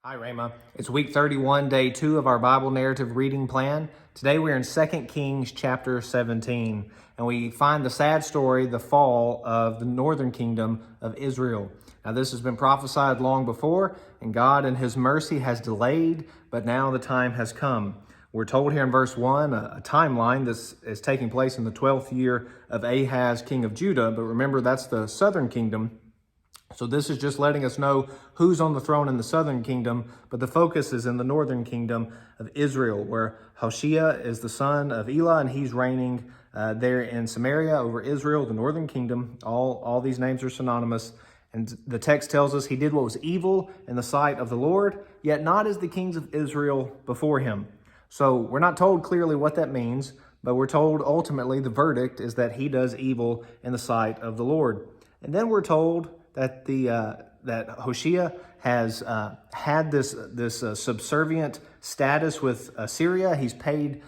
Hi, Rama. It's week 31, day 2 of our Bible narrative reading plan. Today we're in 2 Kings chapter 17, and we find the sad story, the fall of the northern kingdom of Israel. Now, this has been prophesied long before, and God in His mercy has delayed, but now the time has come. We're told here in verse 1, a timeline. This is taking place in the 12th year of Ahaz, king of Judah, but remember, that's the southern kingdom. So this is just letting us know who's on the throne in the southern kingdom, but the focus is in the northern kingdom of Israel, where Hoshea is the son of Elah, and he's reigning there in Samaria over Israel, the northern kingdom. All these names are synonymous. And the text tells us he did what was evil in the sight of the Lord, yet not as the kings of Israel before him. So we're not told clearly what that means, but we're told ultimately the verdict is that he does evil in the sight of the Lord. And then we're told that that Hoshea has had this subservient status with Assyria. He's paid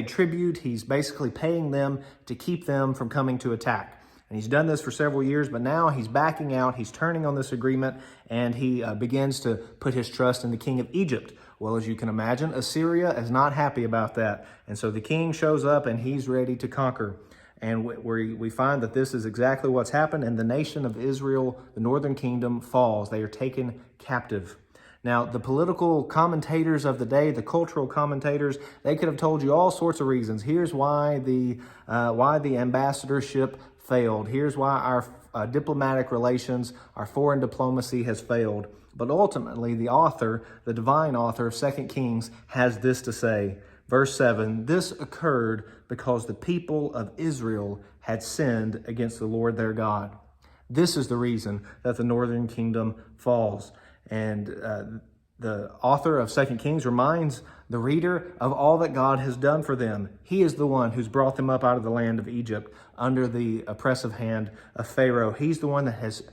tribute. He's basically paying them to keep them from coming to attack. And he's done this for several years, but now he's backing out. He's turning on this agreement, and he begins to put his trust in the king of Egypt. Well, as you can imagine, Assyria is not happy about that. And so the king shows up, and he's ready to conquer. And we find that this is exactly what's happened, and the nation of Israel, the northern kingdom, falls. They are taken captive. Now, the political commentators of the day, the cultural commentators, they could have told you all sorts of reasons. Here's why the ambassadorship failed. Here's why our diplomatic relations, our foreign diplomacy has failed. But ultimately, the author, the divine author of 2 Kings, has this to say. Verse 7, this occurred because the people of Israel had sinned against the Lord their God. This is the reason that the northern kingdom falls. And the author of 2 Kings reminds the reader of all that God has done for them. He is the one who's brought them up out of the land of Egypt under the oppressive hand of Pharaoh. He's the one that has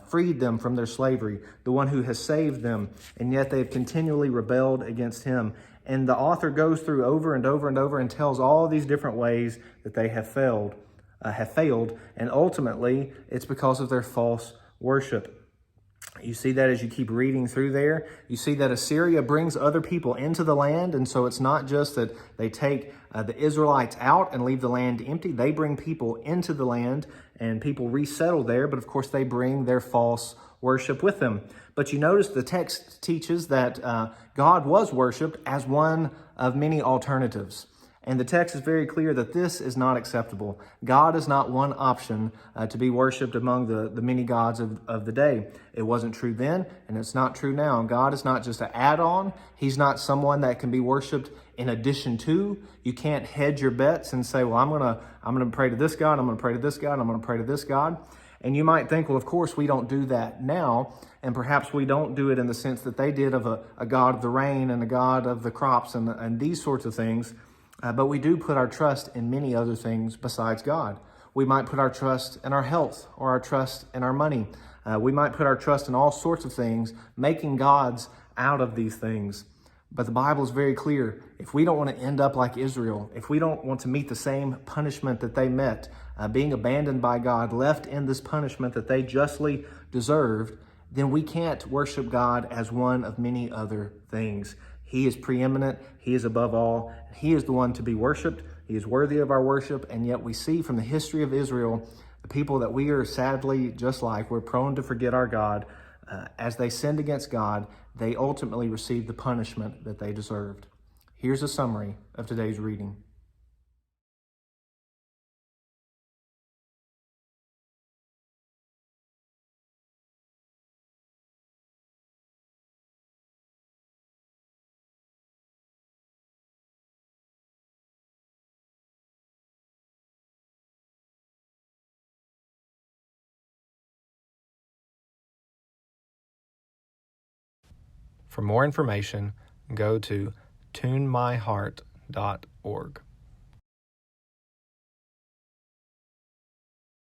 freed them from their slavery, the one who has saved them, and yet they've continually rebelled against him. And the author goes through over and over and over and tells all these different ways that they have failed, and ultimately it's because of their false worship. You see that as you keep reading through there. You see that Assyria brings other people into the land, and so it's not just that they take the Israelites out and leave the land empty. They bring people into the land, and people resettle there, but of course they bring their false worship with them. But you notice the text teaches that God was worshiped as one of many alternatives. And the text is very clear that this is not acceptable. God is not one option to be worshiped among the many gods of the day. It wasn't true then, and it's not true now. God is not just an add-on. He's not someone that can be worshiped in addition to. You can't hedge your bets and say, well, I'm gonna pray to this God, I'm gonna pray to this God, I'm gonna pray to this God. And you might think, well, of course, we don't do that now, and perhaps we don't do it in the sense that they did of a God of the rain and a God of the crops and these sorts of things. But we do put our trust in many other things besides God. We might put our trust in our health or our trust in our money. We might put our trust in all sorts of things, making gods out of these things. But the Bible is very clear. If we don't want to end up like Israel, if we don't want to meet the same punishment that they met, being abandoned by God, left in this punishment that they justly deserved, then we can't worship God as one of many other things. He is preeminent. He is above all. He is the one to be worshiped. He is worthy of our worship. And yet we see from the history of Israel, the people that we are sadly just like, we're prone to forget our God. As they sinned against God, they ultimately received the punishment that they deserved. Here's a summary of today's reading. For more information, go to tunemyheart.org.